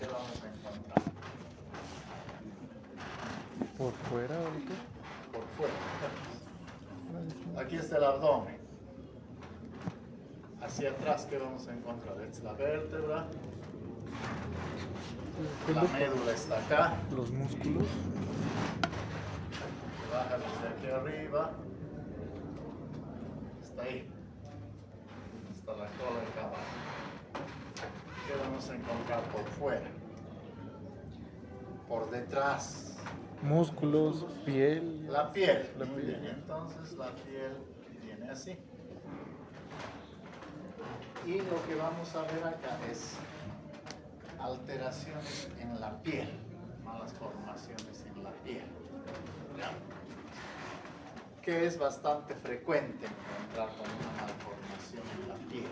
¿qué vamos a encontrar? ¿Por fuera o qué? Por fuera. Aquí está el abdomen. Hacia atrás, ¿qué vamos a encontrar? Esta es la vértebra. La médula está acá. Los músculos. Baja desde aquí arriba. Está ahí. Hasta la cola acá abajo. ¿Qué vamos a encontrar por fuera? Por detrás. Músculos, piel. La piel. La Muy piel. bien. Entonces la piel viene así. Y lo que vamos a ver acá es alteraciones en la piel, malas formaciones en la piel, ¿ya? Que es bastante frecuente encontrar con una malformación en la piel.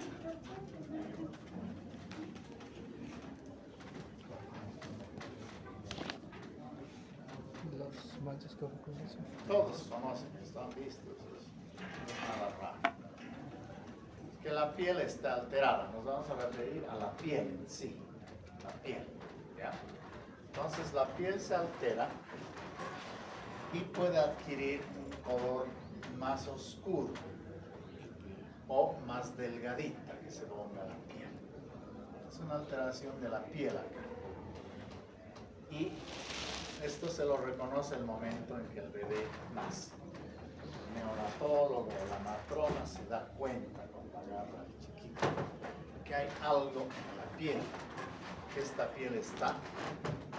Las manchas que conocen. Todos conocen, están vistos, no es nada raro. Es que la piel está alterada, nos vamos a referir a la piel en sí, la piel, ¿ya? Entonces la piel se altera y puede adquirir un color más oscuro o más delgadita que se ponga la piel. Es una alteración de la piel acá. Y esto se lo reconoce el momento en que el bebé nace. El neonatólogo o la matrona se da cuenta cuando agarra al chiquito que hay algo en la piel, que esta piel está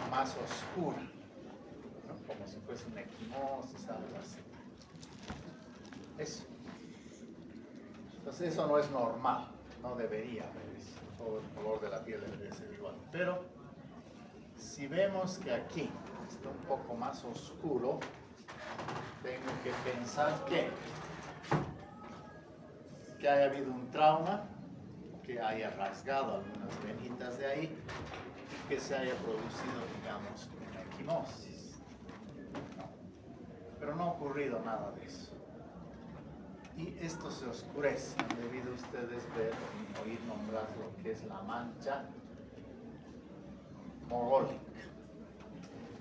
más oscura, ¿no? Como si fuese una equimosis, algo así. Eso. Entonces eso no es normal, no debería haber eso. Todo el color de la piel debería ser igual. Pero si vemos que aquí está un poco más oscuro, tengo que pensar que haya habido un trauma, que haya rasgado algunas venitas de ahí y que se haya producido, digamos, una equimosis. ¿No? Pero no ha ocurrido nada de eso. Y esto se oscurece. Han debido ustedes ver o oír nombrar lo que es la mancha mogólica,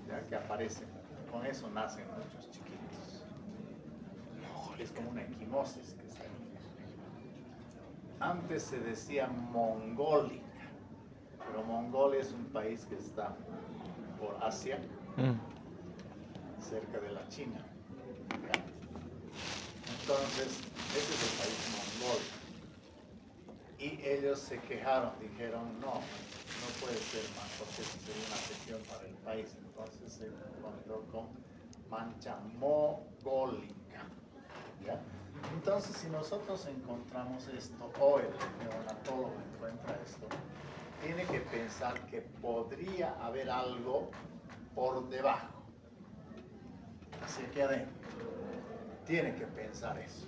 ya que aparece. Con eso nacen muchos chiquitos. Es como una equimosis que está ahí. Antes se decía mongólica, pero Mongolia es un país que está por Asia, cerca de la China. ¿Ya? Entonces, ese es el país mongol. Y ellos se quejaron, dijeron, no puede ser más, porque eso sería una afección para el país. Entonces se encontró con mancha mogólica. ¿Ya? Entonces, si nosotros encontramos esto, o el neonatólogo encuentra esto, tiene que pensar que podría haber algo por debajo, hacia aquí adentro. Tiene que pensar eso.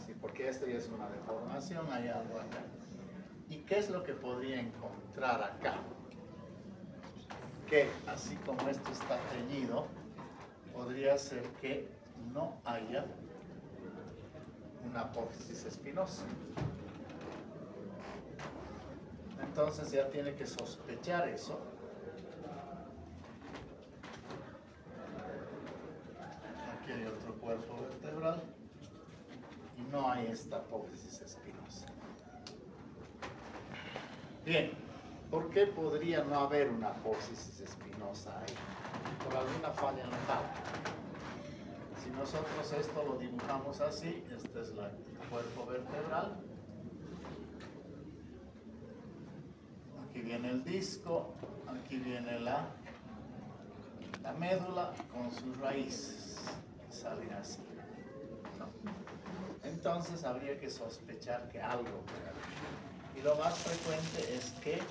Sí, porque esto ya es una deformación, hay algo acá. ¿Y qué es lo que podría encontrar acá? Que así como esto está teñido, podría ser que no haya una apófisis espinosa. Entonces ya tiene que sospechar eso. Aquí hay otro cuerpo vertebral y no hay esta apófisis espinosa. Bien, ¿por qué podría no haber una apófisis espinosa ahí? Por alguna falla en la tabla. Si nosotros esto lo dibujamos así, este es el cuerpo vertebral. Aquí viene el disco, aquí viene la médula con sus raíces, que salen así, ¿no? Entonces habría que sospechar que algo puede haber. Y lo más frecuente es que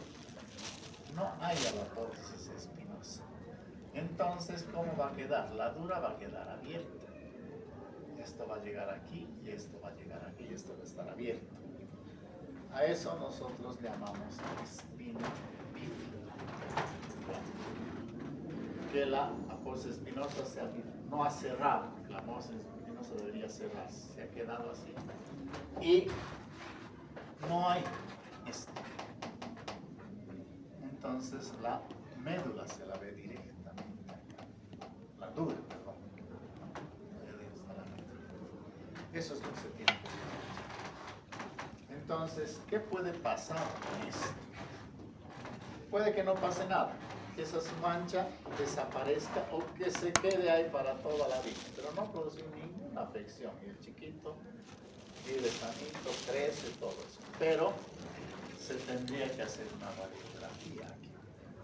no haya la apófisis espinosa. Entonces, ¿cómo va a quedar? La dura va a quedar abierta. Esto va a llegar aquí y esto va a llegar aquí y esto va a estar abierto. A eso nosotros llamamos espina bífida. Que la apófisis espinosa no ha cerrado, la apófisis espinosa debería cerrarse, se ha quedado así. Y no hay esto. entonces la médula se la ve directamente. La dura, perdón. Ahí está la médula. Eso es lo que se tiene que ver. Entonces, ¿qué puede pasar con esto? Puede que no pase nada, que esa mancha desaparezca o que se quede ahí para toda la vida, pero no produce ninguna afección. Y el chiquito vive sanito, crece, todo eso. Pero se tendría que hacer una radiografía aquí,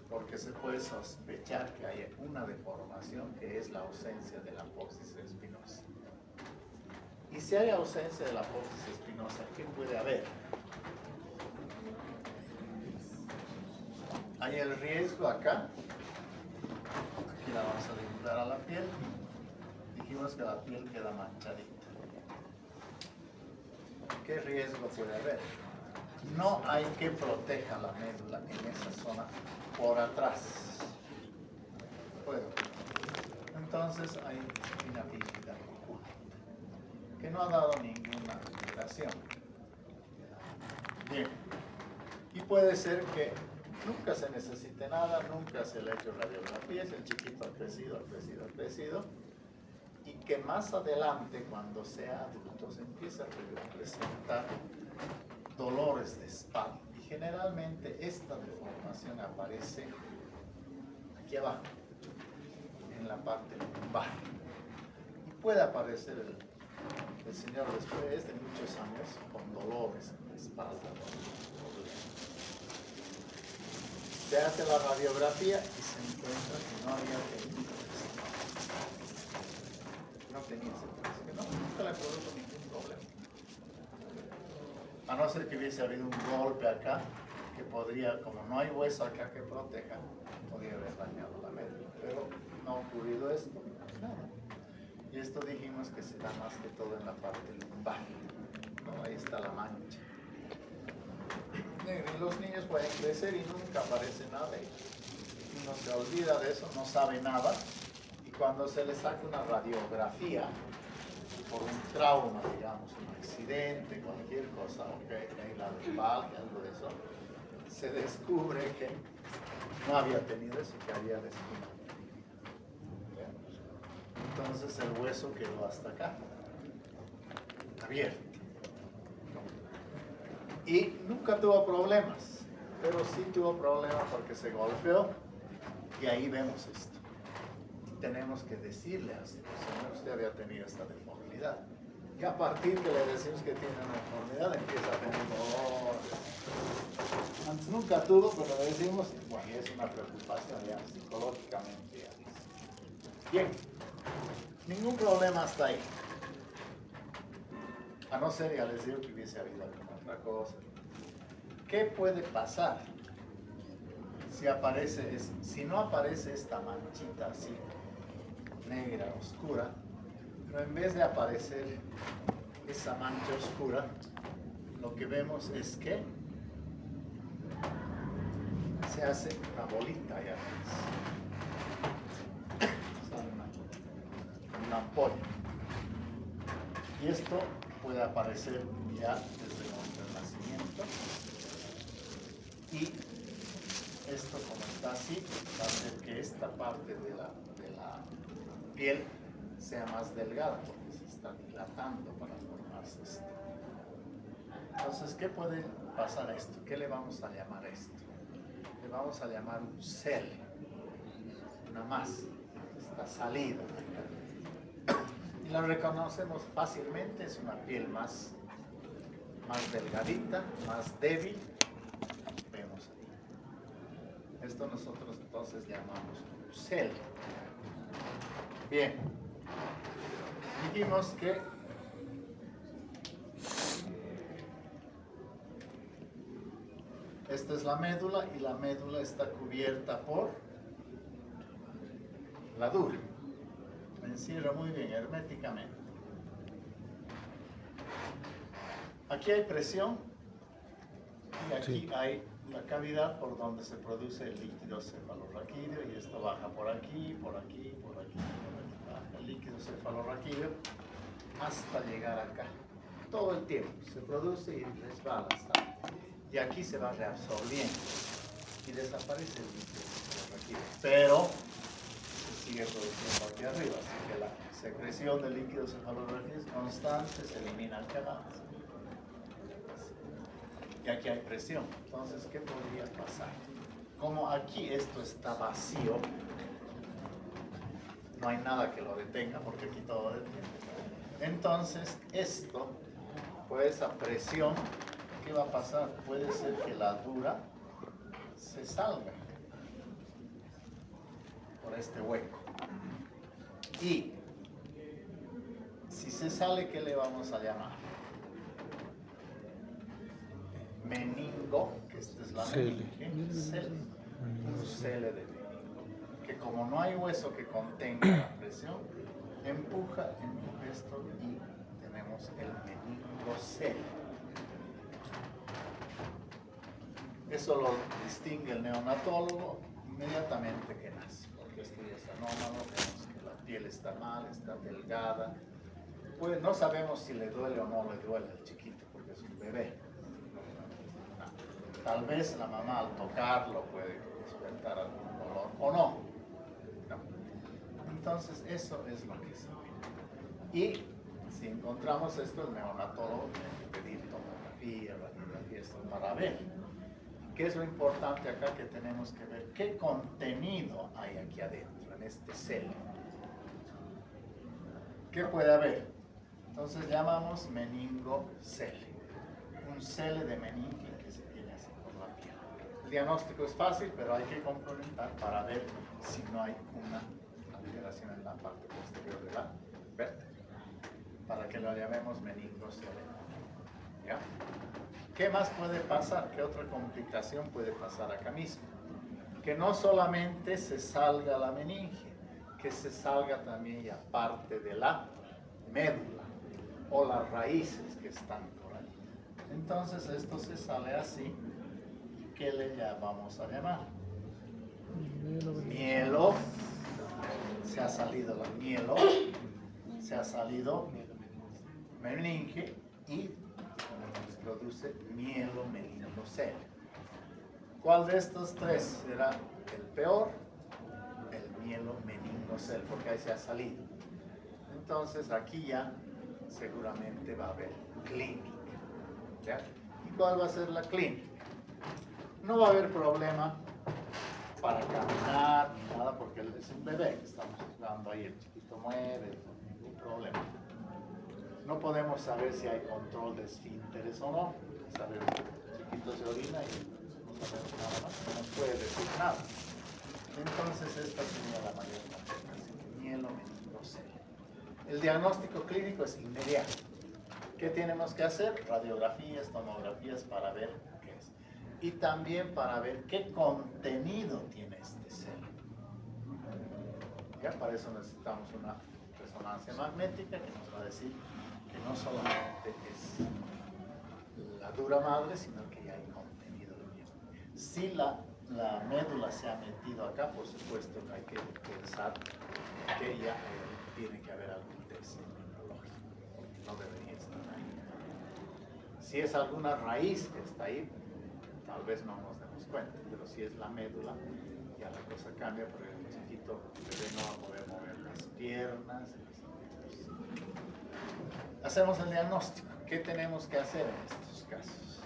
porque se puede sospechar que hay una deformación que es la ausencia de la apófisis espinosa. Y si hay ausencia de la apófisis espinosa, ¿qué puede haber? Hay el riesgo acá. Aquí la vamos a dibujar a la piel. Dijimos que la piel queda manchadita. ¿Qué riesgo puede haber? No hay que proteja la médula en esa zona por atrás. Bueno, entonces hay una bífida oculta que no ha dado ninguna alteración. Bien, y puede ser que nunca se necesite nada, nunca se le ha hecho radiografías, el chiquito ha crecido, y que más adelante, cuando sea adulto, se empieza a presentar dolores de espalda. Y generalmente esta deformación aparece aquí abajo, en la parte lumbar. Y puede aparecer el señor después de muchos años con dolores en la espalda. Se hace la radiografía y se encuentra que no había tenido que nunca le produjo ningún problema. A no ser que hubiese habido un golpe acá, que podría, como no hay hueso acá que proteja, podría haber dañado la médula. Pero no ha ocurrido esto, nada. Y esto dijimos que se da más que todo en la parte lumbar. ¿No? Ahí está la mancha. Y los niños pueden crecer y nunca aparece nada. Y uno se olvida de eso, no sabe nada. Y cuando se le saca una radiografía, por un trauma, digamos, un accidente, cualquier cosa, hay la lumbar, algo de eso, se descubre que no había tenido eso, que había descubierto. Entonces el hueso quedó hasta acá, abierto. Y nunca tuvo problemas, pero sí tuvo problemas porque se golpeó y ahí vemos esto. Tenemos que decirle al señor, usted había tenido esta deformidad. Y a partir que le decimos que tiene una deformidad, empieza a tener dolores. Antes nunca tuvo, pero le decimos, bueno, es una preocupación ya psicológicamente. Ya. Bien, ningún problema hasta ahí. A no ser, ya les digo que hubiese habido alguna otra cosa. ¿Qué puede pasar si no aparece esta manchita así, negra, oscura, pero en vez de aparecer esa mancha oscura, lo que vemos es que se hace una bolita allá atrás, una ampolla. Y esto puede aparecer ya desde nuestro nacimiento. Y esto, como está así, va a hacer que esta parte de la piel sea más delgada, porque se está dilatando para formarse esto. Entonces, ¿qué puede pasar a esto? ¿Qué le vamos a llamar a esto? Le vamos a llamar un cel, una masa, esta salida. Y la reconocemos fácilmente, es una piel más delgadita, más débil. Vemos ahí. Esto nosotros entonces llamamos un cel. Bien. Dijimos que esta es la médula y la médula está cubierta por la dura. Encierra muy bien herméticamente. Aquí hay presión y aquí hay la cavidad por donde se produce el líquido cefalorraquídeo y esto baja por aquí, por aquí, por aquí, baja el líquido cefalorraquídeo hasta llegar acá. Todo el tiempo se produce y resbala, ¿sabes? Y aquí se va reabsorbiendo. y desaparece el líquido cefalorraquídeo, pero se sigue produciendo aquí arriba, así que la secreción de líquido cefalorraquídeo es constante, se elimina el que avance. Y aquí hay presión. Entonces, ¿qué podría pasar? Como aquí esto está vacío, no hay nada que lo detenga porque aquí todo detiene. Entonces, esto, pues esa presión, ¿qué va a pasar? Puede ser que la dura se salga por este hueco. Y si se sale, ¿qué le vamos a llamar? Meningo, que esta es la meninge, cele, un cele de meningo, que como no hay hueso que contenga la presión, empuja esto y tenemos el meningocele. Eso lo distingue el neonatólogo inmediatamente que nace, porque esto ya es anómalo, vemos que la piel está mal, está delgada. Pues no sabemos si le duele o no le duele al chiquito, porque es un bebé. Tal vez la mamá al tocarlo puede despertar algún dolor o no. Entonces eso es lo que se ve. Y si encontramos esto, el neonatólogo tiene que pedir tomografía, radiografía, esto para ver. ¿Qué es lo importante acá que tenemos que ver? ¿Qué contenido hay aquí adentro, en este cele? ¿Qué puede haber? Entonces llamamos meningocele. Un cele de meninge que se tiene así por la piel. El diagnóstico es fácil, pero hay que complementar para ver si no hay una alteración en la parte posterior de la vértebra, para que lo llamemos meningocele. ¿Ya? ¿Qué más puede pasar? ¿Qué otra complicación puede pasar acá mismo? Que no solamente se salga la meninge, que se salga también ya parte de la médula o las raíces que están por ahí. Entonces esto se sale así. ¿Qué le vamos a llamar? Mielo. Se ha salido la mielo. Se ha salido meninge y produce mielo meningocele. ¿Cuál de estos tres será el peor? El mielo meningocele, porque ahí se ha salido. Entonces aquí ya seguramente va a haber clínica. ¿Ya? ¿Y cuál va a ser la clínica? No va a haber problema para caminar ni nada, porque es un bebé que estamos jugando ahí, el chiquito mueve, ningún problema. No podemos saber si hay control de esfínteres o no. Saber, el chiquito se orina y no sabemos nada más, no nos puede decir nada. Entonces esta sería la mayor complicación, mielo meningocele. El diagnóstico clínico es inmediato. ¿Qué tenemos que hacer? Radiografías, tomografías para ver qué es. Y también para ver qué contenido tiene este cele. Ya, para eso necesitamos una resonancia magnética que nos va a decir que no solamente es la dura madre, sino que ya hay contenido de miel. Si la médula se ha metido acá, por supuesto que hay que pensar que ya tiene que haber algún test neurológico, porque no debería estar ahí. Si es alguna raíz que está ahí, tal vez no nos demos cuenta, pero si es la médula, ya la cosa cambia, porque el chiquito bebé no va a poder mover las piernas. Hacemos el diagnóstico. ¿Qué tenemos que hacer en estos casos?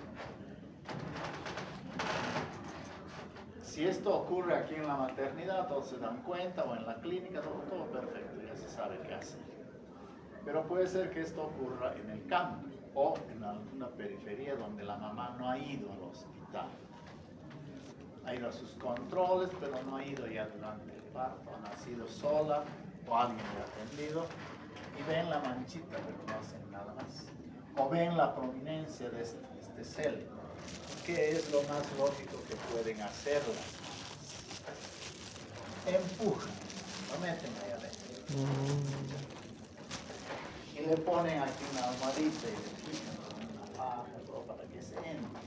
Si esto ocurre aquí en la maternidad, todos se dan cuenta, o en la clínica, todo perfecto, ya se sabe qué hacer. Pero puede ser que esto ocurra en el campo o en alguna periferia donde la mamá no ha ido al hospital. Ha ido a sus controles, pero no ha ido ya durante el parto, ha nacido sola o alguien le ha atendido y ven la manchita, pero no hacen nada más. O ven la prominencia de este cele. ¿Qué es lo más lógico que pueden hacer? Empujan, lo meten ahí adentro. Y le ponen aquí una almohadita y le pican una paja para que se entre.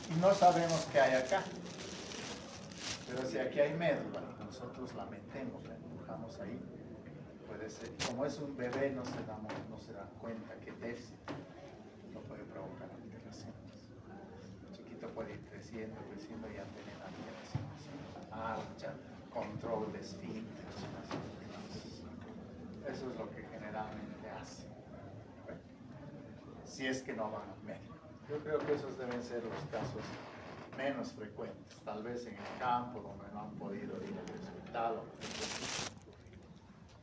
Y no sabemos qué hay acá. Pero si aquí hay médula, nosotros la metemos, la empujamos ahí. Puede ser, como es un bebé, no se dan cuenta que déficit no puede provocar alteraciones. puede ir creciendo, creciendo, ya tiene la piel así, ancha, control de esfínteres. Eso es lo que generalmente hace. ¿Ve? Si es que no van al médico. Yo creo que esos deben ser los casos menos frecuentes, tal vez en el campo donde no han podido ir al hospital.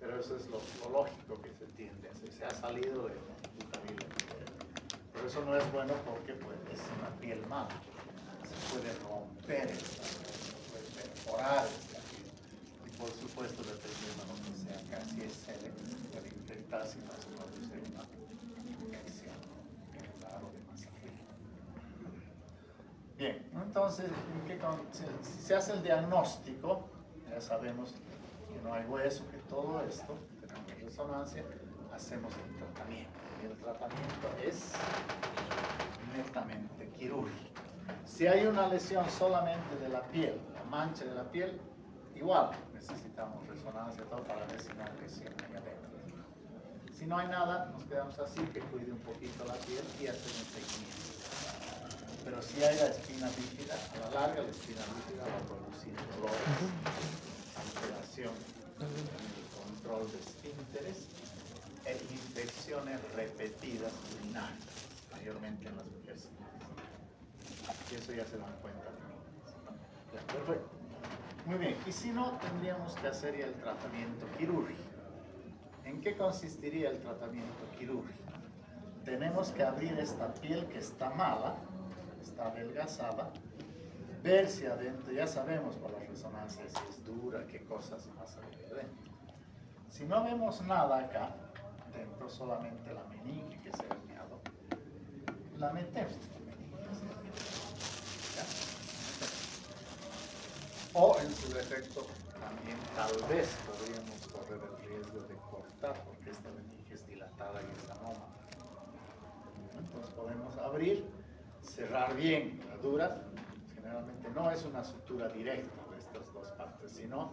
Pero eso es lo lógico que se tiende a hacer. Se ha salido de la bucarila. Pero eso no es bueno porque pues, es una piel mala. Se puede romper esta piel, se puede perforar esta piel. Y por supuesto, dependiendo de lo que sea, casi es sele, puede infectarse y nos produce una infección o de masa fría. Bien, entonces, si se hace el diagnóstico, ya sabemos que no hay hueso, que todo esto, tenemos resonancia, hacemos el tratamiento. Y el tratamiento es netamente quirúrgico. Si hay una lesión solamente de la piel, la mancha de la piel, igual necesitamos resonancia todo para ver si no hay lesión ahí adentro. Si no hay nada, nos quedamos así, que cuide un poquito la piel y hacer un seguimiento. Pero si hay la espina bífida, a la larga la espina bífida va a producir dolores, alteración en el control de esfínteres e infecciones repetidas urinarias, mayormente en las mujeres. Y eso ya se dan cuenta también. Ya, perfecto. Muy bien, y si no, tendríamos que hacer ya el tratamiento quirúrgico. ¿En qué consistiría el tratamiento quirúrgico? Tenemos que abrir esta piel que está mala, está adelgazada, ver si adentro, ya sabemos por la resonancia si es dura, qué cosas más hay adentro. Si no vemos nada acá, dentro solamente la meninge que se ha herniado, la metemos la meninge que se ha herniado. O en su defecto, también tal vez podríamos correr el riesgo de cortar, porque esta meninge es dilatada y es anómala. Entonces podemos abrir, cerrar bien la dura. Generalmente no es una sutura directa de estas dos partes, sino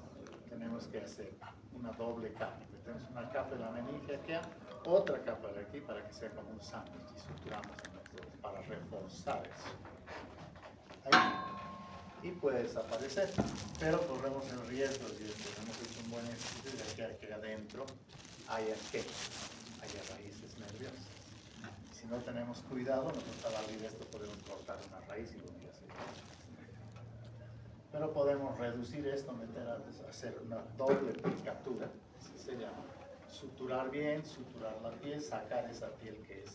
tenemos que hacer una doble capa. Metemos una capa en la meninge aquí, otra capa de aquí para que sea como un sándwich y suturamos en los dos para reforzar eso. Ahí. Y puede desaparecer, pero corremos el riesgo si tenemos hecho un buen estudio de que adentro haya raíces nerviosas. Si no tenemos cuidado, nosotros al abrir esto podemos cortar una raíz y lo que hace. Pero podemos reducir esto, hacer una doble picatura, así se llama. Suturar bien, suturar la piel, sacar esa piel que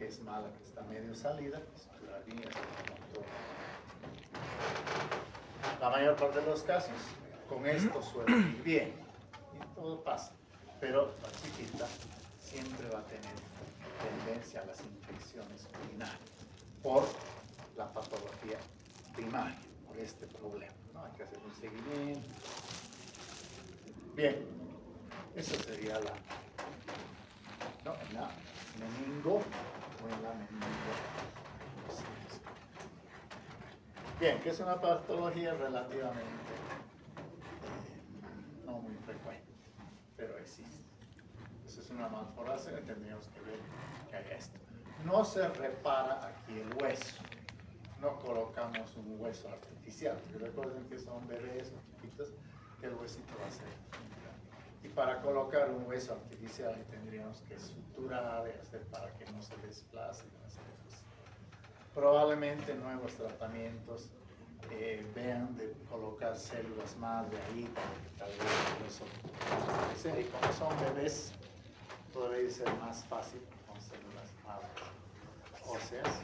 es mala, que está medio salida, suturar bien y hacer un control. La mayor parte de los casos, con esto suele ir bien y todo pasa, pero la chiquita siempre va a tener tendencia a las infecciones urinarias por la patología primaria, por este problema, ¿no? Hay que hacer un seguimiento. Bien, eso sería en la meningo o en la meningo. Bien, que es una patología relativamente no muy frecuente, pero existe. Eso es una malformación y tendríamos que ver que hay esto. No se repara aquí el hueso, no colocamos un hueso artificial. Recuerden que son bebés o chiquitos, que el huesito va a ser. Y para colocar un hueso artificial tendríamos que suturar y hacer para que no se desplace. Probablemente nuevos tratamientos vean de colocar células madre ahí para que tal vez el hueso. Y como son bebés, podría ser más fácil con células madre óseas,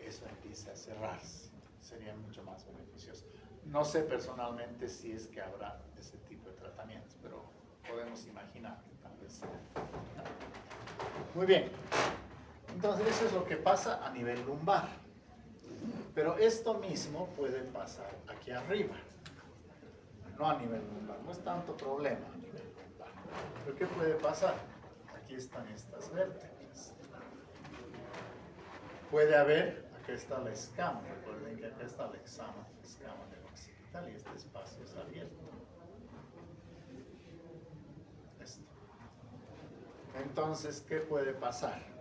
eso empieza a cerrarse. Sería mucho más beneficioso. No sé personalmente si es que habrá ese tipo de tratamientos, pero podemos imaginar que tal vez sea. Muy bien. Entonces eso es lo que pasa a nivel lumbar. Pero esto mismo puede pasar aquí arriba. No a nivel lumbar. No es tanto problema a nivel lumbar. Pero ¿qué puede pasar? Aquí están estas vértebras. Puede haber, acá está la escama. Recuerden que acá está la escama del occipital y este espacio es abierto. Esto. Entonces, ¿qué puede pasar?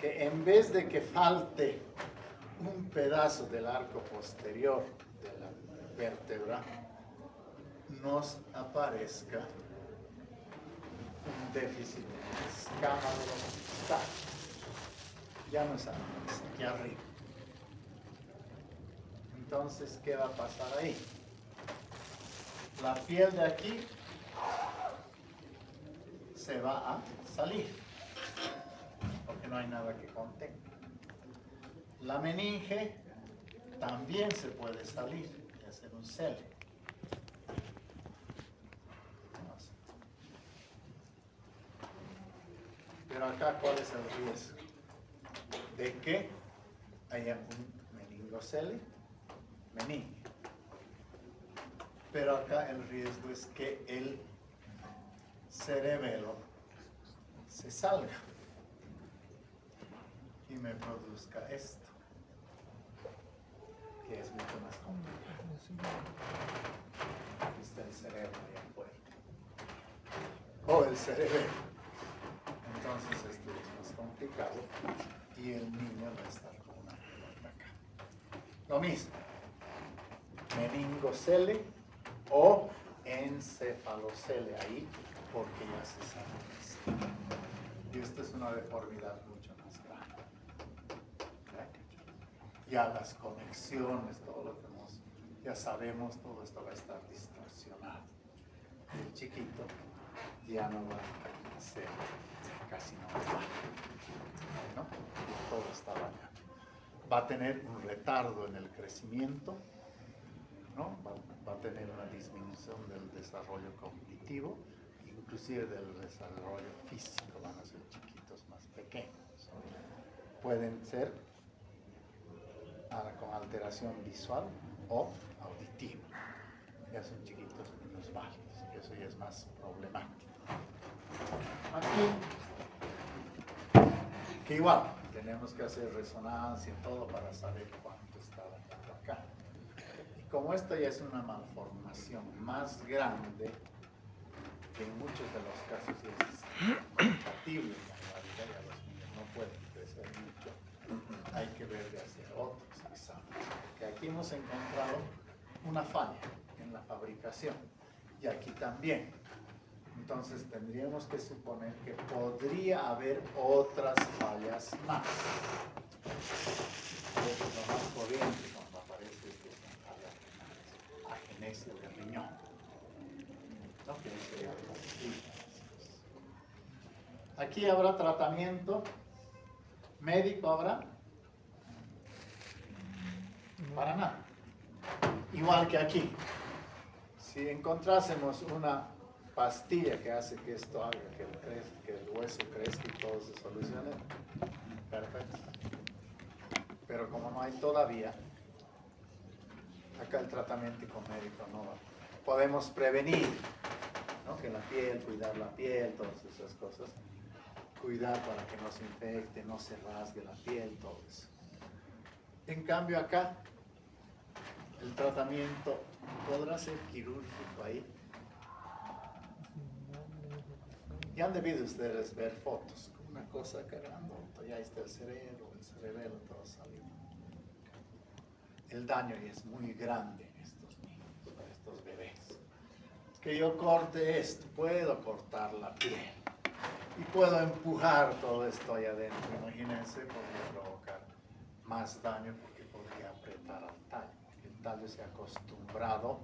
Que en vez de que falte un pedazo del arco posterior de la vértebra nos aparezca un déficit escamalocostal. Ya no es aquí arriba. Entonces, ¿qué va a pasar ahí? La piel de aquí se va a salir, porque no hay nada que contenga. La meninge también se puede salir y hacer un cele. Pero acá, ¿cuál es el riesgo? De que haya un meningocele, meninge. Pero acá el riesgo es que el cerebelo se salga y me produzca esto, que es mucho más complicado. Aquí está el cerebro allá afuera. O el cerebelo. Entonces esto es más complicado y el niño va a estar con una pelota acá. Lo mismo, meningocele o encefalocele ahí, porque ya se sabe esto. Y esta es una deformidad mucho más grande. Ya las conexiones, todo lo que ya sabemos, todo esto va a estar distorsionado. El chiquito ya no va a ser casi normal, ¿no? Todo está dañado. Va a tener un retardo en el crecimiento, ¿no? Va a tener una disminución del desarrollo cognitivo, inclusive del desarrollo físico, van a ser chiquitos más pequeños. Pueden ser con alteración visual o auditiva. Ya son chiquitos minusválidos, y eso ya es más problemático. Aquí, que igual, tenemos que hacer resonancia y todo para saber cuánto está dañado acá. Y como esto ya es una malformación más grande, que en muchos de los casos es compatible con la vida, ya los niños no pueden crecer mucho, hay que ver de hacer otros exámenes. Porque aquí hemos encontrado una falla en la fabricación, y aquí también. Entonces tendríamos que suponer que podría haber otras fallas más. Es lo más corriente cuando aparece que son fallas renales, agenesia del riñón. ¿No? Que sería posible. Aquí habrá tratamiento médico, ¿habrá? Para nada. Igual que aquí. Si encontrásemos una pastilla que hace que esto haga que el hueso crezca y todo se solucione, perfecto. Pero como no hay todavía, acá el tratamiento médico no va. Podemos prevenir, ¿no? Que la piel, cuidar la piel, todas esas cosas. Cuidar para que no se infecte, no se rasgue la piel, todo eso. En cambio acá, el tratamiento podrá ser quirúrgico ahí. Y han debido ustedes ver fotos, una cosa cargando, ya está el cerebelo, todo salido. El daño ya es muy grande en estos niños, en estos bebés. Que yo corte esto, puedo cortar la piel y puedo empujar todo esto ahí adentro. Imagínense, podría provocar más daño porque podría apretar al tallo. El tallo se ha acostumbrado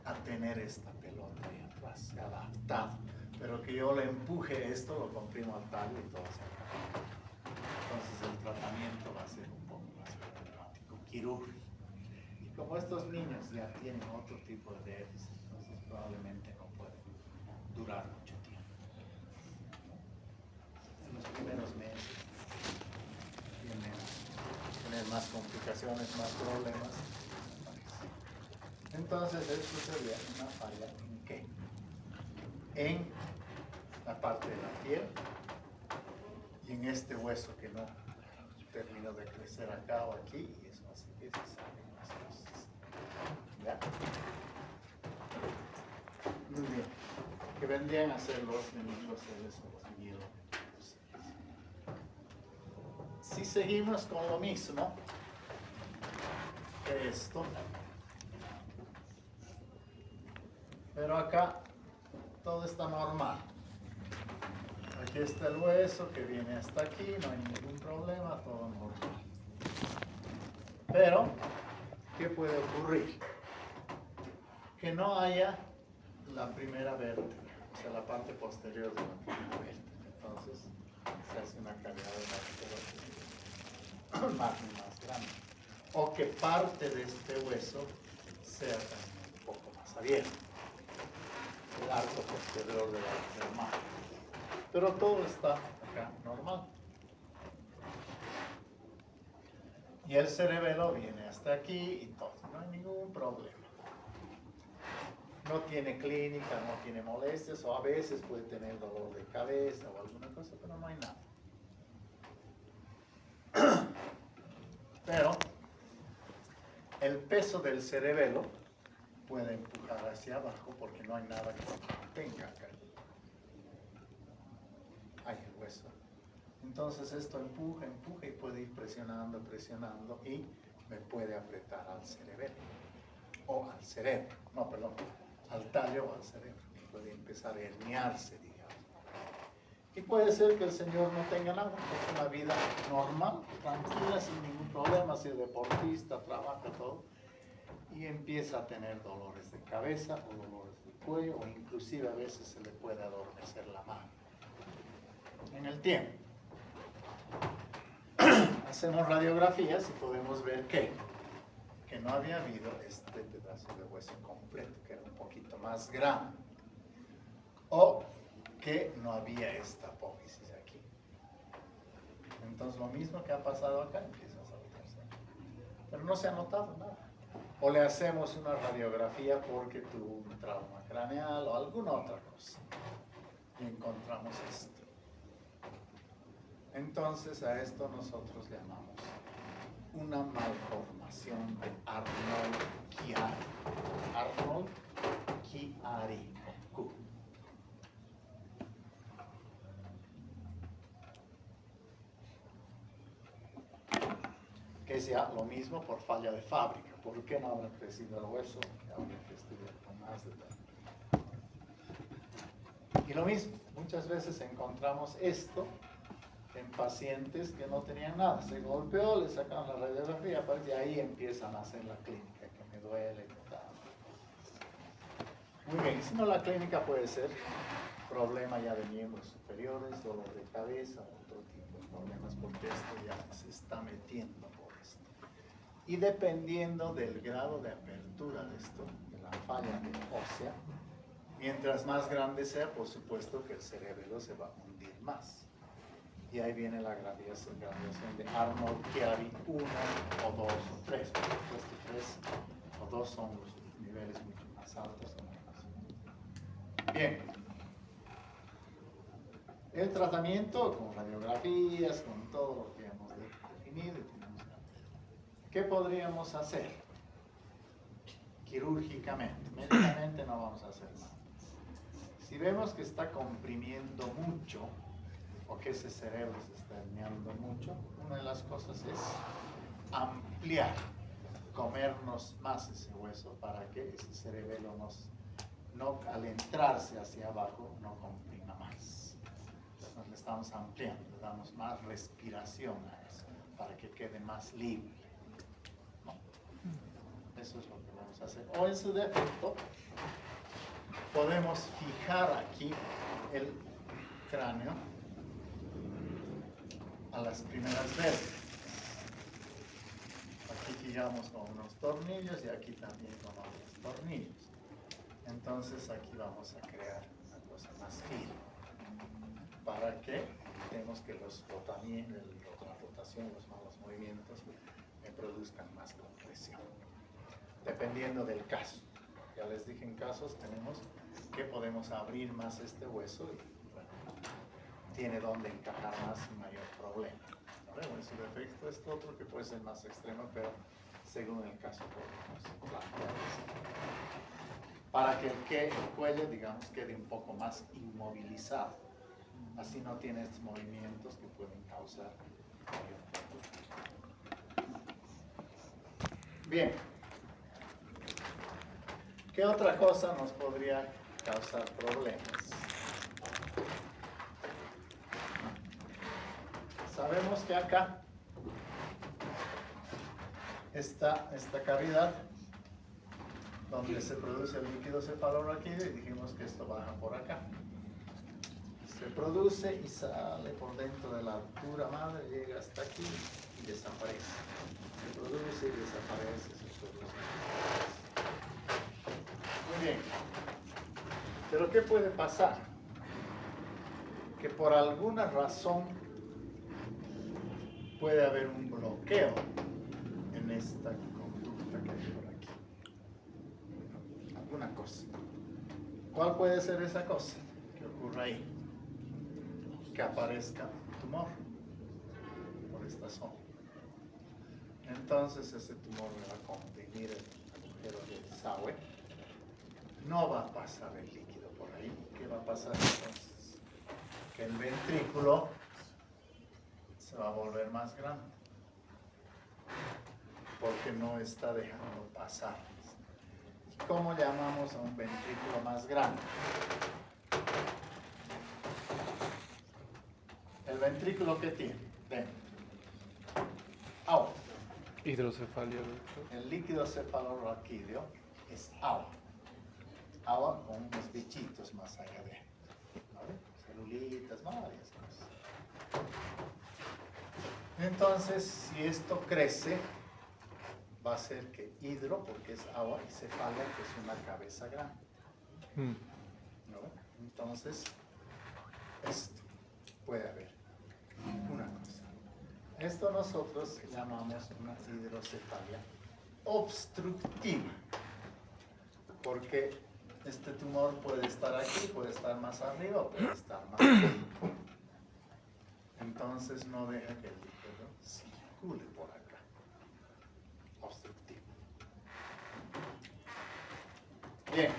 a tener esta pelota ahí atrás, se ha adaptado. Pero que yo le empuje esto, lo comprimo al tallo y todo se acaba. Entonces el tratamiento va a ser un poco más problemático, quirúrgico. Y como estos niños ya tienen otro tipo de déficit, entonces probablemente no pueden durar mucho tiempo. En los primeros meses tienen tener más complicaciones, más problemas. Entonces esto sería una falla en qué? En la parte de la piel y en este hueso que no terminó de crecer acá o aquí, y eso hace que se salgan las cosas. ¿Ya? Muy bien. Que vendrían a ser los meningocele o los mielomeningocele. Si seguimos con lo mismo, que esto. Pero acá todo está normal. Aquí está el hueso que viene hasta aquí, no hay ningún problema, todo normal. Pero, ¿qué puede ocurrir? Que no haya la primera vértebra, o sea, la parte posterior de la primera vértebra. Entonces, se hace una calidad de vértebra más grande. O que parte de este hueso sea también un poco más abierto. El arco posterior de la mano. Pero todo está acá normal. Y el cerebelo viene hasta aquí y todo. No hay ningún problema. No tiene clínica, no tiene molestias, o a veces puede tener dolor de cabeza o alguna cosa, pero no hay nada. Pero el peso del cerebelo puede empujar hacia abajo porque no hay nada que tenga acá. Hay el hueso. Entonces esto empuja y puede ir presionando y me puede apretar al cerebelo. O al cerebro, no, perdón, al tallo o al cerebro. Puede empezar a herniarse, digamos. Y puede ser que el señor no tenga nada, es una vida normal, tranquila, sin ningún problema, si es deportista, trabaja todo, y empieza a tener dolores de cabeza o dolores de cuello, o inclusive a veces se le puede adormecer la mano. En el tiempo. Hacemos radiografías y podemos ver que no había habido este pedazo de hueso completo, que era un poquito más grande, o que no había esta apófisis aquí. Entonces lo mismo que ha pasado acá empieza a saltarse. Pero no se ha notado nada. O le hacemos una radiografía porque tuvo un trauma craneal o alguna otra cosa. Y encontramos esto. Entonces a esto nosotros llamamos una malformación de Arnold-Chiari. Arnold-Chiari. Que sea lo mismo por falla de fábrica. ¿Por qué no habrá crecido el hueso? Habría que estudiar con más detalle. Y lo mismo, muchas veces encontramos esto en pacientes que no tenían nada. Se golpeó, le sacan la radiografía, y ahí empiezan a hacer la clínica, que me duele, que tal. Muy bien, y si no, la clínica puede ser problema ya de miembros superiores, dolor de cabeza, otro tipo de problemas, porque esto ya se está metiendo por esto. Y dependiendo del grado de apertura de esto, de la falla ósea, mientras más grande sea, por supuesto que el cerebelo se va a hundir más. Y ahí viene la graduación de Arnold-Chiari 1 o 2 o 3. Por supuesto, 3 o 2 son los niveles mucho más altos. Bien. El tratamiento con radiografías, con todo lo que hemos definido. ¿Qué podríamos hacer? Quirúrgicamente. Médicamente no vamos a hacer nada. Si vemos que está comprimiendo mucho, o que ese cerebro se está herniando mucho, una de las cosas es ampliar, comernos más ese hueso para que ese cerebelo no al entrarse hacia abajo no comprima más. Entonces le estamos ampliando, le damos más respiración a eso para que quede más libre. ¿No? Eso es lo que vamos a hacer. O en su defecto, podemos fijar aquí el cráneo a las primeras vértebras. Aquí fijamos con unos tornillos y aquí también con otros tornillos. Entonces aquí vamos a crear una cosa más firme para que evitemos que la rotación, los malos movimientos me produzcan más compresión. Dependiendo del caso. Ya les dije, en casos tenemos que podemos abrir más este hueso y bueno, tiene donde encajar más sin mayor problema. ¿Vale? Bueno, su defecto es otro que puede ser más extremo, pero según el caso podemos plantear esto. Para que el cuello, digamos, quede un poco más inmovilizado. Así no tiene estos movimientos que pueden causar mayor problema. Bien. ¿Qué otra cosa nos podría causar problemas? Sabemos que acá está esta cavidad donde se produce el líquido cefalorraquídeo y dijimos que esto baja por acá. Se produce y sale por dentro de la altura madre, llega hasta aquí y desaparece. Se produce y desaparece, se produce. Muy bien. Pero ¿qué puede pasar? Que por alguna razón puede haber un bloqueo en esta conducta que hay por aquí. Alguna cosa. ¿Cuál puede ser esa cosa que ocurra ahí? Que aparezca un tumor por esta zona. Entonces ese tumor me va a comprimir el agujero del desagüe. No va a pasar el líquido por ahí. ¿Qué va a pasar entonces? Que el ventrículo se va a volver más grande. Porque no está dejando pasar. ¿Y cómo llamamos a un ventrículo más grande? El ventrículo que tiene dentro. Agua. Hidrocefalia, doctor. El líquido cefalorraquídeo es agua. Agua con unos bichitos más allá adentro. ¿Vale? Celulitas, varias cosas. Entonces, si esto crece, va a ser que hidro, porque es agua, y cefalia, que es una cabeza grande. ¿Vale? Entonces, esto puede haber una cosa. Esto nosotros llamamos una hidrocefalia obstructiva, porque este tumor puede estar aquí, puede estar más arriba, puede estar más abajo. Entonces no deja que el líquido circule por acá. Obstructivo. Bien.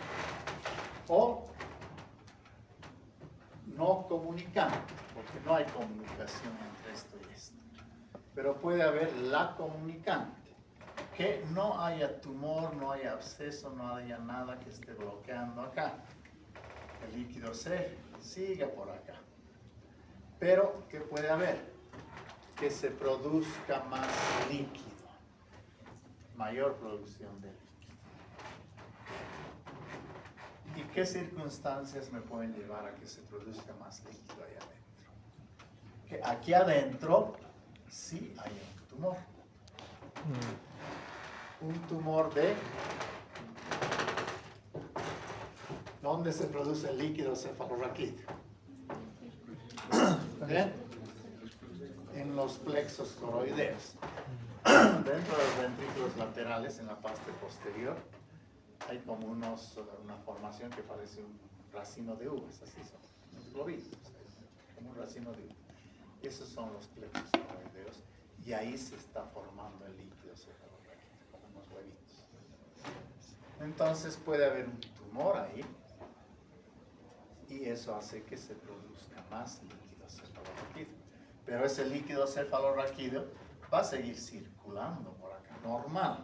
O no comunicante, porque no hay comunicación entre esto y esto. Pero puede haber la comunicante. Que no haya tumor, no haya absceso, no haya nada que esté bloqueando acá. El líquido siga por acá. Pero, ¿qué puede haber? Que se produzca más líquido. Mayor producción de líquido. ¿Y qué circunstancias me pueden llevar a que se produzca más líquido ahí adentro? Que aquí adentro sí hay un tumor. Un tumor de ¿dónde se produce el líquido cefalorraquídeo? ¿Bien? En los plexos coroideos. Dentro de los ventrículos laterales, en la parte posterior, hay como una formación que parece un racimo de uvas, así son, unos globitos, como un racimo de uvas. Esos son los plexos coroideos y ahí se está formando el líquido cefalorraquídeo, como unos huevitos. Entonces puede haber un tumor ahí y eso hace que se produzca más líquido cefalorraquídeo. Pero ese líquido cefalorraquídeo va a seguir circulando por acá, normal,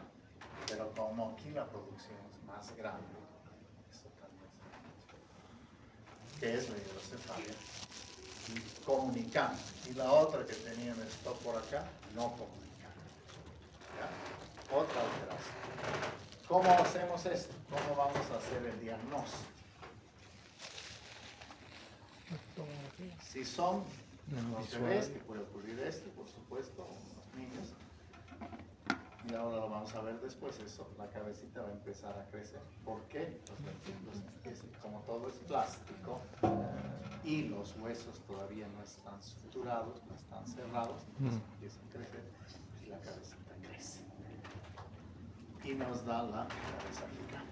pero como aquí la producción es más grande, eso también es, que es la hidrocefalia comunicante. Y la otra que tenían esto por acá, no comunicante. ¿Ya? Otra alteración. ¿Cómo hacemos esto? ¿Cómo vamos a hacer el diagnóstico? Si son los bebés, que puede ocurrir esto, por supuesto, o los niños, y ahora lo vamos a ver después, eso, la cabecita va a empezar a crecer. ¿Por qué? Los ventrículos empiezan, como todo es plástico, y los huesos todavía no están suturados, no están cerrados, entonces empiezan a crecer y la cabecita crece. Y nos da la cabeza africana.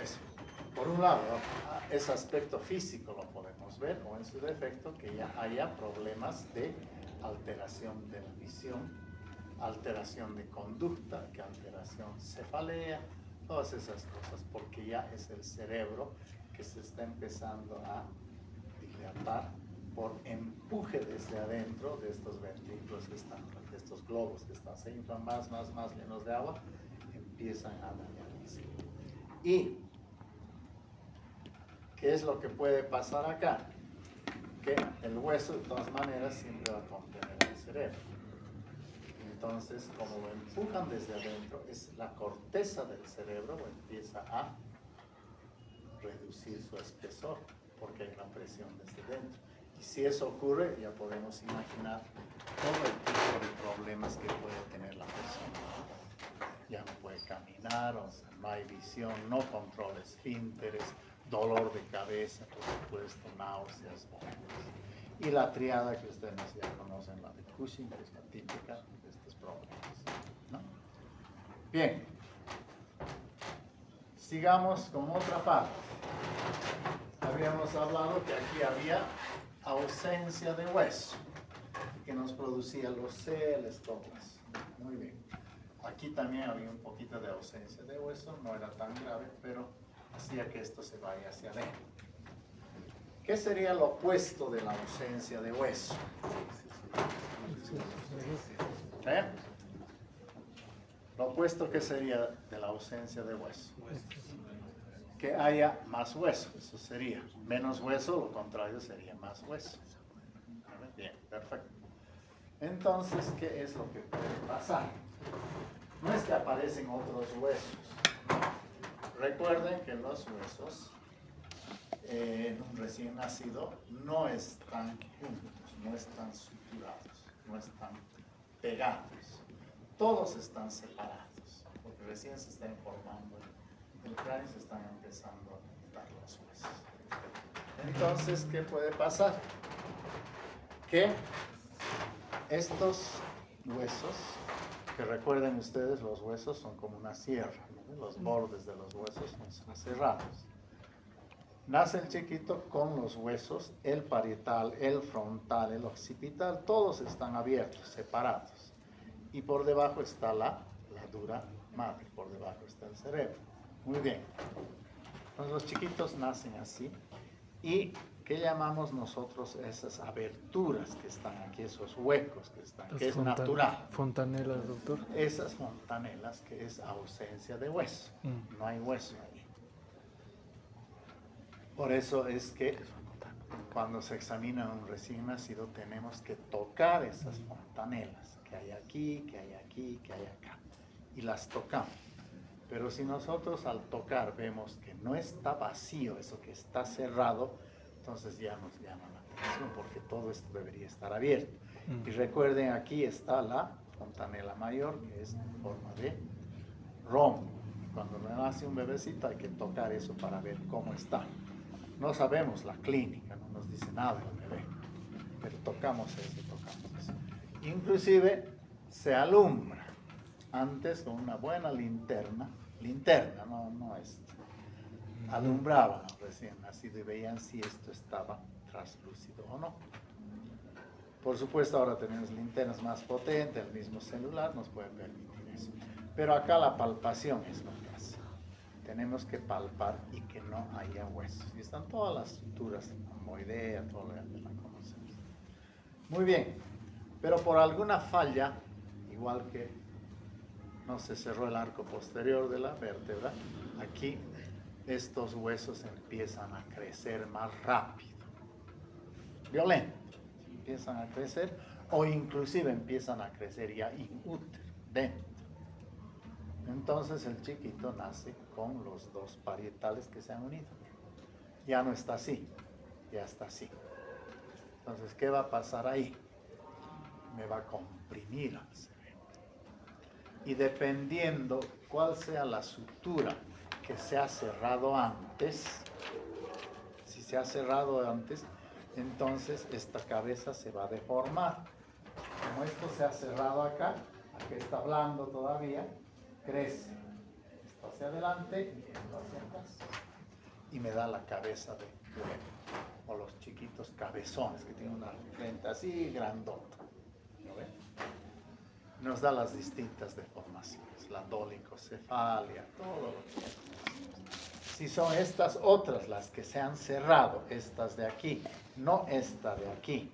Eso. Por un lado, ese aspecto físico lo podemos ver, o en su defecto, que ya haya problemas de alteración de la visión, alteración de conducta, que alteración cefalea, todas esas cosas, porque ya es el cerebro que se está empezando a dilatar por empuje desde adentro de estos ventrículos que están, de estos globos que están, se inflan más llenos de agua, empiezan a dañarse. ¿Y qué es lo que puede pasar acá? Que el hueso de todas maneras siempre va a contener el cerebro. Entonces, como lo empujan desde adentro, es la corteza del cerebro que empieza a reducir su espesor, porque hay una presión desde dentro. Y si eso ocurre, ya podemos imaginar todo el tipo de problemas que puede tener la persona. Ya no puede caminar, o sea, no hay visión, no controla esfínteres, dolor de cabeza, por supuesto, náuseas, vómitos. Y la triada que ustedes ya conocen, la de Cushing, que es la típica de estos problemas, ¿no? Bien. Sigamos con otra parte. Habíamos hablado que aquí había ausencia de hueso, que nos producía los celes, todo eso. Muy bien. Aquí también había un poquito de ausencia de hueso, no era tan grave, pero hacía que esto se vaya hacia adentro. ¿Qué sería lo opuesto de la ausencia de hueso? ¿Eh? Lo opuesto que sería de la ausencia de hueso. Que haya más hueso, eso sería. Menos hueso, lo contrario sería más hueso. Bien, perfecto. Entonces, ¿qué es lo que puede pasar? No es que aparecen otros huesos. Recuerden que los huesos en un recién nacido no están juntos, no están suturados, no están pegados. Todos están separados, porque recién se está formando el cráneo, se están empezando a juntar los huesos. Entonces, ¿qué puede pasar? Que estos huesos, que recuerden ustedes, los huesos son como una sierra, ¿no? Los bordes de los huesos son cerrados. Nace el chiquito con los huesos, el parietal, el frontal, el occipital, todos están abiertos, separados. Y por debajo está la dura madre, por debajo está el cerebro. Muy bien. Entonces los chiquitos nacen así. ¿Y qué llamamos nosotros esas aberturas que están aquí, esos huecos que están, que es natural? Fontanelas, doctor. Esas fontanelas, que es ausencia de hueso. No hay hueso ahí. Por eso es que cuando se examina un recién nacido tenemos que tocar esas fontanelas, que hay aquí, que hay aquí, que hay acá, y las tocamos. Pero si nosotros al tocar vemos que no está vacío, eso que está cerrado, entonces ya nos llama la atención porque todo esto debería estar abierto. Y recuerden, aquí está la fontanela mayor, que es en forma de rombo. Cuando nace un bebecito hay que tocar eso para ver cómo está. No sabemos la clínica, no nos dice nada del bebé, pero tocamos eso. Inclusive se alumbra antes con una buena linterna, no esto. Alumbraban al recién nacido y veían si esto estaba traslúcido o no. Por supuesto ahora tenemos linternas más potentes, el mismo celular nos puede permitir eso. Pero acá la palpación es lo que hace. Tenemos que palpar y que no haya huesos. Y están todas las suturas, la moidea, todo lo que la conocemos. Muy bien, pero por alguna falla, igual que no se cerró el arco posterior de la vértebra, aquí estos huesos empiezan a crecer más rápido, violento, empiezan a crecer o inclusive empiezan a crecer ya in útero, dentro. Entonces el chiquito nace con los dos parietales que se han unido. Ya no está así, ya está así. Entonces, ¿qué va a pasar ahí? Me va a comprimir al cerebro. Y dependiendo cuál sea la sutura que se ha cerrado antes, si se ha cerrado antes, entonces esta cabeza se va a deformar. Como esto se ha cerrado acá, aquí está blando todavía, crece esto hacia adelante y esto hacia atrás y me da la cabeza de huevo, o los chiquitos cabezones que tienen una frente así grandota, ¿lo ven? nos da las distintas deformaciones, la dolicocefalia, todo lo que es. Si son estas otras las que se han cerrado, estas de aquí, no esta de aquí,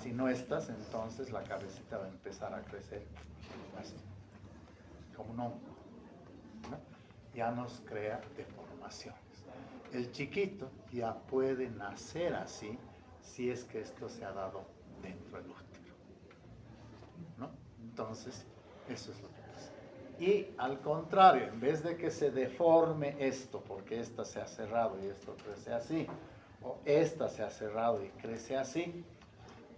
sino estas, entonces la cabecita va a empezar a crecer así, como un hongo, ¿no? Ya nos crea deformaciones. El chiquito ya puede nacer así si es que esto se ha dado dentro del útero, ¿no? Entonces, eso es lo que pasa. Y al contrario, en vez de que se deforme esto, porque esta se ha cerrado y esto crece así, o esta se ha cerrado y crece así,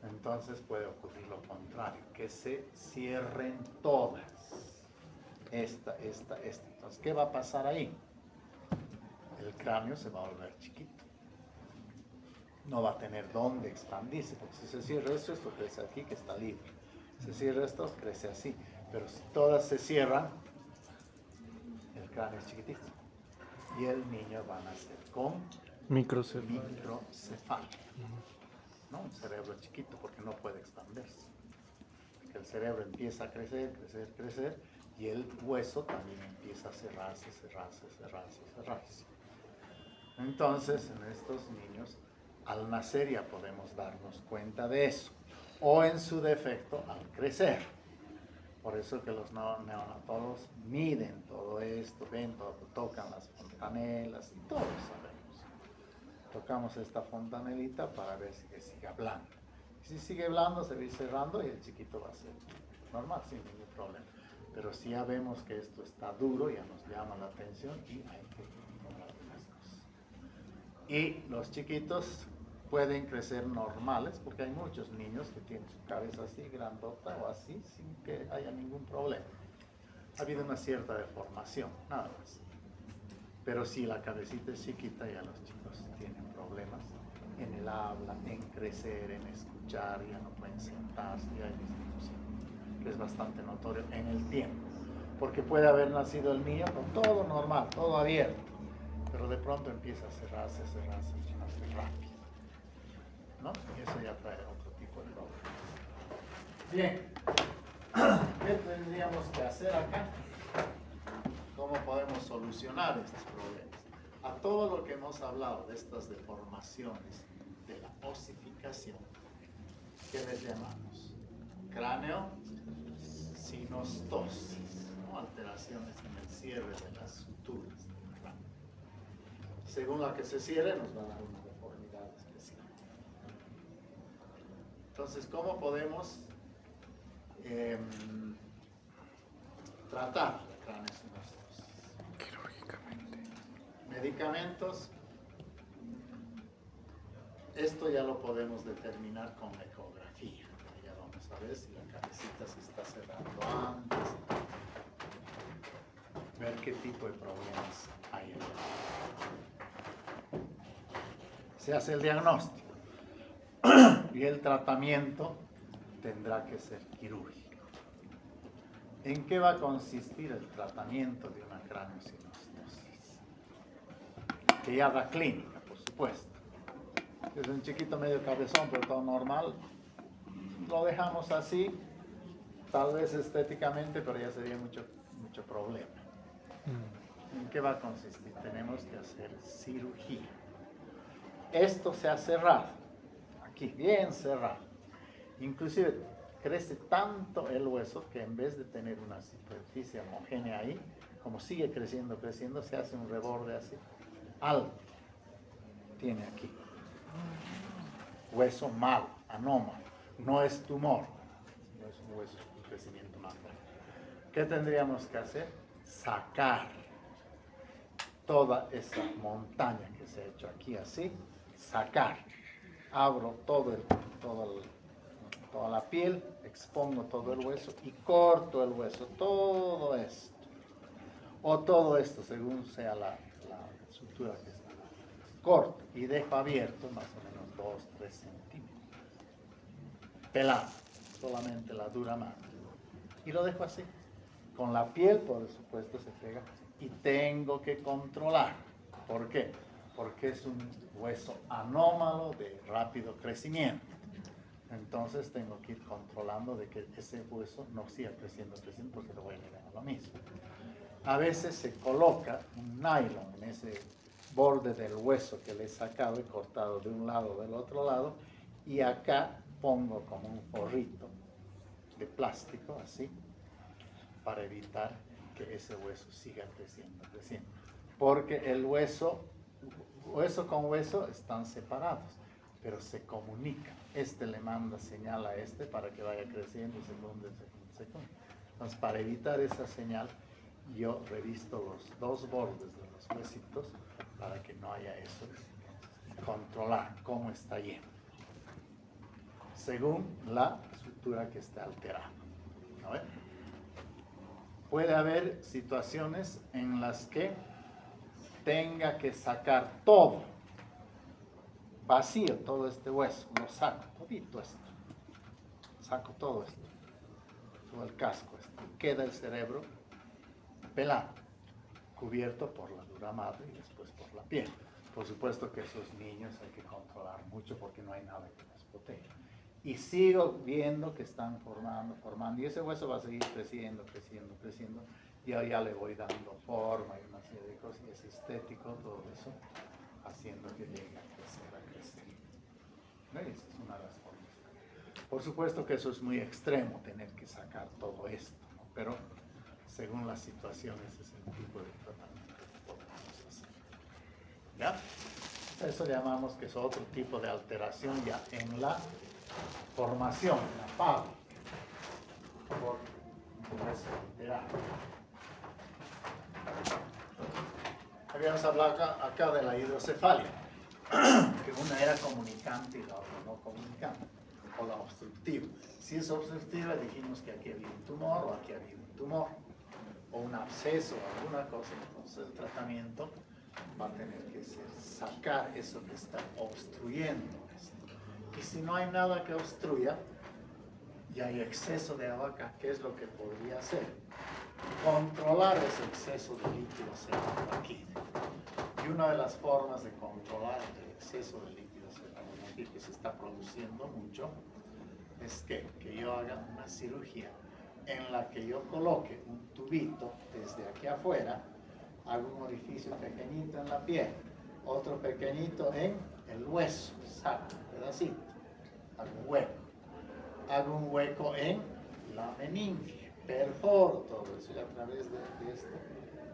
entonces puede ocurrir lo contrario, que se cierren todas. Esta. Entonces, ¿qué va a pasar ahí? El cráneo se va a volver chiquito. No va a tener dónde expandirse, porque si se cierra esto crece aquí, que está libre. Se cierra esto, crece así. Pero si todas se cierran, el cráneo es chiquitito. Y el niño va a nacer con microcefalia. ¿No? Un cerebro chiquito porque no puede expandirse. Porque el cerebro empieza a crecer, y el hueso también empieza a cerrarse. Entonces, en estos niños, al nacer ya podemos darnos cuenta de eso. O en su defecto, al crecer. Por eso que los neonatólogos miden todo esto, ven todo, tocan las fontanelas y todos sabemos. Tocamos esta fontanelita para ver si sigue hablando. Si sigue hablando, se va a ir cerrando y el chiquito va a ser normal, sin ningún problema. Pero si ya vemos que esto está duro, ya nos llama la atención y hay que tomar unas cosas. Y los chiquitos pueden crecer normales, porque hay muchos niños que tienen su cabeza así, grandota o así, sin que haya ningún problema. Ha habido una cierta deformación, nada más. Pero si la cabecita es chiquita, ya los chicos tienen problemas en el habla, en crecer, en escuchar, ya no pueden sentarse, ya hay disminución, que es bastante notorio en el tiempo. Porque puede haber nacido el niño con todo normal, todo abierto, pero de pronto empieza a cerrarse rápido, ¿no? Y eso ya trae otro tipo de problemas. Bien, ¿qué tendríamos que hacer acá? ¿Cómo podemos solucionar estos problemas? A todo lo que hemos hablado de estas deformaciones de la osificación, ¿qué les llamamos? Cráneo sinostosis, ¿no? Alteraciones en el cierre de las suturas del cráneo. Según la que se cierre, nos va a dar una deformidad especial. Entonces, ¿cómo podemos tratar la cráneo sinostosis? Quirúrgicamente. Medicamentos, esto ya lo podemos determinar con la ecografía. Ya vamos a ver si la cabecita se está cerrando antes, ver qué tipo de problemas hay ahí. Se hace el diagnóstico y el tratamiento tendrá que ser quirúrgico. ¿En qué va a consistir el tratamiento de una craneosinostosis? Que ya da clínica, por supuesto. Es un chiquito medio cabezón, pero todo normal. Lo dejamos así, tal vez estéticamente, pero ya sería mucho problema. ¿En qué va a consistir? Tenemos que hacer cirugía. Esto se ha cerrado, aquí, bien cerrado. Inclusive crece tanto el hueso que en vez de tener una superficie homogénea ahí, como sigue creciendo, se hace un reborde así. Algo tiene aquí. Hueso malo, anómalo. No es tumor, no es un hueso de crecimiento normal. ¿Qué tendríamos que hacer? Sacar toda esa montaña que se ha hecho aquí así, sacar. Abro toda la piel, expongo todo el hueso y corto el hueso, todo esto. O todo esto, según sea la sutura que está. Corto y dejo abierto más o menos 2-3 centímetros. Pelado, solamente la dura mano. Y lo dejo así. Con la piel, por supuesto, se pega. Y tengo que controlar. ¿Por qué? Porque es un hueso anómalo de rápido crecimiento. Entonces tengo que ir controlando de que ese hueso no siga creciendo, porque lo voy a llegar a lo mismo. A veces se coloca un nylon en ese borde del hueso que le he sacado y cortado de un lado o del otro lado, y acá pongo como un forrito de plástico, así, para evitar que ese hueso siga creciendo. Porque el hueso con hueso están separados, pero se comunican. Este le manda señal a este para que vaya creciendo, segundo. Entonces, para evitar esa señal, yo revisto los dos bordes de los huesitos para que no haya eso y controlar cómo está lleno, según la estructura que esté alterada. ¿No ve? Puede haber situaciones en las que tenga que sacar todo, vacío, todo este hueso, lo saco, todito esto, saco todo esto, todo el casco, y queda el cerebro pelado, cubierto por la dura madre y después por la piel. Por supuesto que esos niños hay que controlar mucho porque no hay nada que los proteja. Y sigo viendo que están formando, y ese hueso va a seguir creciendo, y ya le voy dando forma y una serie de cosas, y es estético todo eso, haciendo que llegue a crecer. ¿No? Y esa es una de las formas. Por supuesto que eso es muy extremo, tener que sacar todo esto, ¿no? Pero según las situaciones es el tipo de tratamiento que podemos hacer. ¿Ya? Eso llamamos que es otro tipo de alteración ya en la formación, en la fábrica, por hueso alterado. Habíamos hablado acá de la hidrocefalia, que una era comunicante y la otra no comunicante, o la obstructiva. Si es obstructiva, dijimos que aquí había un tumor o aquí había un tumor, o un absceso o alguna cosa, entonces el tratamiento va a tener que ser sacar eso que está obstruyendo esto. Y si no hay nada que obstruya y hay exceso de agua acá, ¿qué es lo que podría hacer? Controlar ese exceso de líquido sebáceo aquí. Y una de las formas de controlar el exceso de líquido sebáceo aquí, que se está produciendo mucho, es que yo haga una cirugía en la que yo coloque un tubito desde aquí afuera, hago un orificio pequeñito en la piel, otro pequeñito en el hueso, saco un pedacito, hago un hueco en la meninge, perforo todo eso y a través de esto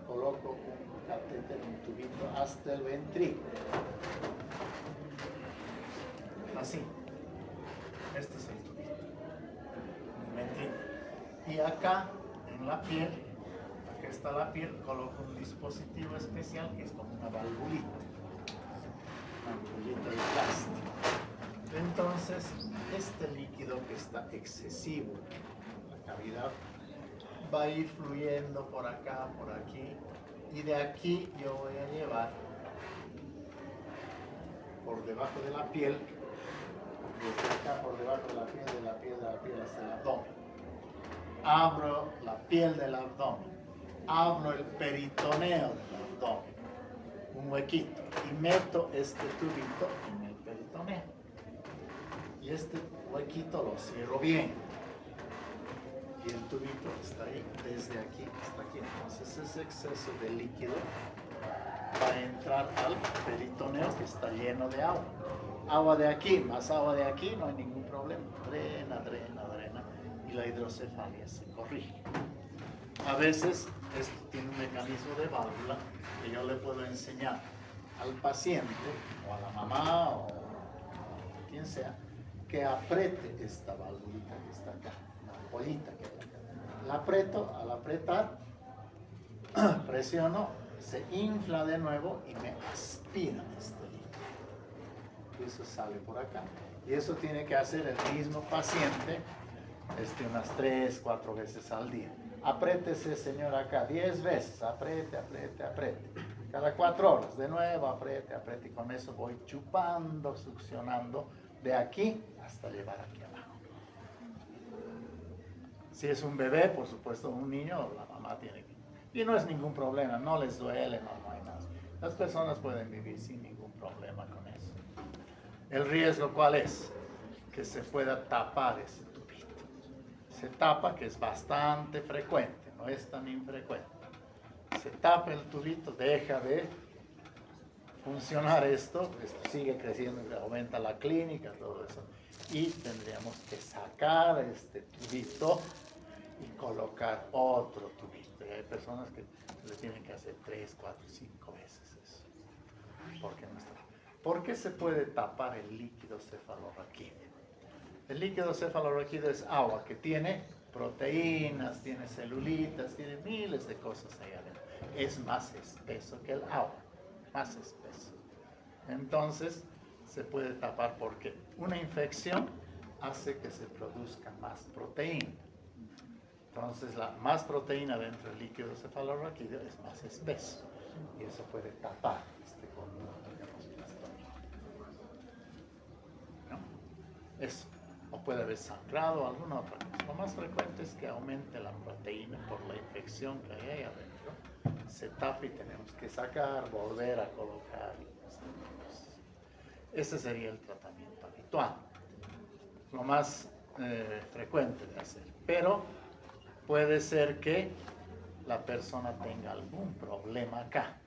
coloco un catéter, un tubito hasta el ventrículo, así. Este es el tubito, el ventrículo. Y acá en la piel, acá está la piel, coloco un dispositivo especial que es como una valvulita de plástico. Entonces, este líquido que está excesivo en la cavidad va a ir fluyendo por acá, por aquí, y de aquí yo voy a llevar por debajo de la piel, desde acá por debajo de la piel hasta el abdomen. Abro la piel del abdomen, abro el peritoneo del abdomen, un huequito, y meto este tubito en el peritoneo. Y este huequito lo cierro bien. Y el tubito está ahí, desde aquí hasta aquí. Entonces ese exceso de líquido va a entrar al peritoneo que está lleno de agua. Agua de aquí, más agua de aquí, no hay ningún problema. Drena, drena, drena. Y la hidrocefalia se corrige. A veces esto tiene un mecanismo de válvula que yo le puedo enseñar al paciente o a la mamá o a quien sea que apriete esta válvula que está acá, la ampollita que está acá. La aprieto, al apretar presiono, se infla de nuevo y me aspira este líquido. Y eso sale por acá. Y eso tiene que hacer el mismo paciente unas 3, 4 veces al día. Apriétese, señor, acá 10 veces, apriete, apriete, apriete. Cada 4 horas, de nuevo, apriete, apriete. Y con eso voy chupando, succionando de aquí hasta llevar aquí abajo. Si es un bebé, por supuesto, un niño, la mamá tiene que... Y no es ningún problema, no les duele, no hay nada. Las personas pueden vivir sin ningún problema con eso. ¿El riesgo cuál es? que se pueda tapar ese tubito. Se tapa, que es bastante frecuente, no es tan infrecuente. Se tapa el tubito, deja de funcionar esto sigue creciendo, aumenta la clínica, todo eso. Y tendríamos que sacar este tubito y colocar otro tubito. Y hay personas que le tienen que hacer 3, 4, 5 veces eso. ¿Por qué se puede tapar el líquido cefalorraquídeo? El líquido cefalorraquídeo es agua que tiene proteínas, tiene celulitas, tiene miles de cosas ahí adentro. Es más espeso que el agua, más espeso. Entonces se puede tapar porque una infección hace que se produzca más proteína. Entonces la más proteína dentro del líquido cefalorraquídeo es más espeso y eso puede tapar este conducto que hemos visto. ¿No? Eso. O puede haber sangrado o alguna otra cosa. Lo más frecuente es que aumente la proteína por la infección que hay ahí adentro. Se tapa y tenemos que sacar, volver a colocar. Ese sería el tratamiento habitual. Lo más frecuente de hacer. Pero puede ser que la persona tenga algún problema acá.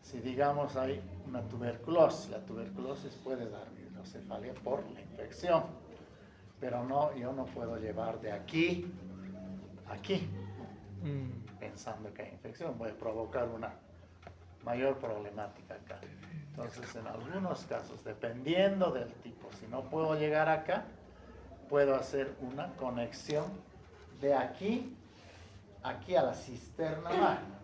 Si digamos hay una tuberculosis, la tuberculosis puede dar hidrocefalia por la infección. Pero no, yo no puedo llevar de aquí a aquí, pensando que hay infección. Voy a provocar una mayor problemática acá. Entonces, en algunos casos, dependiendo del tipo, si no puedo llegar acá, puedo hacer una conexión de aquí a la cisterna magna.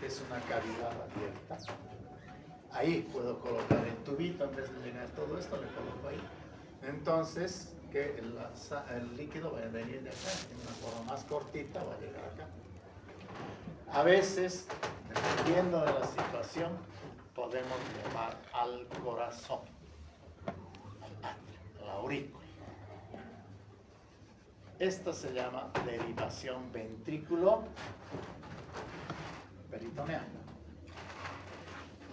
Es una cavidad abierta. Ahí puedo colocar el tubito, en vez de llenar todo esto, le coloco ahí. Entonces, que el líquido va a venir de acá, en una forma más cortita, va a llegar acá. A veces, dependiendo de la situación, podemos llevar al corazón, al atrio, a la aurícula. Esta se llama derivación ventrículo-peritoneal.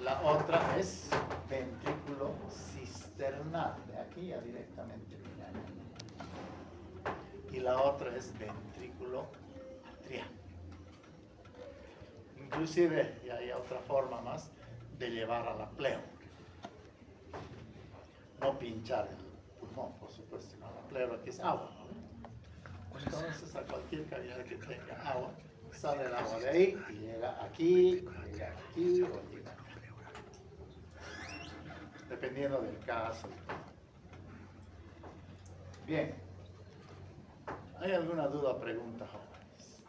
La otra es ventrículo cisternal, de aquí ya directamente. Y la otra es ventrículo atrial. Inclusive, ya hay otra forma más de llevar a la pleura. No pinchar el pulmón, por supuesto, sino la pleura, que es agua, ¿no? Entonces, a cualquier cavidad que tenga agua, sale el agua de ahí y llega aquí o llega acá. Dependiendo del caso. Bien. ¿Hay alguna duda o pregunta, jóvenes?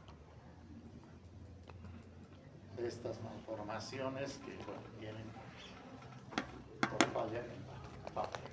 De estas malformaciones que vienen por falla en la papel.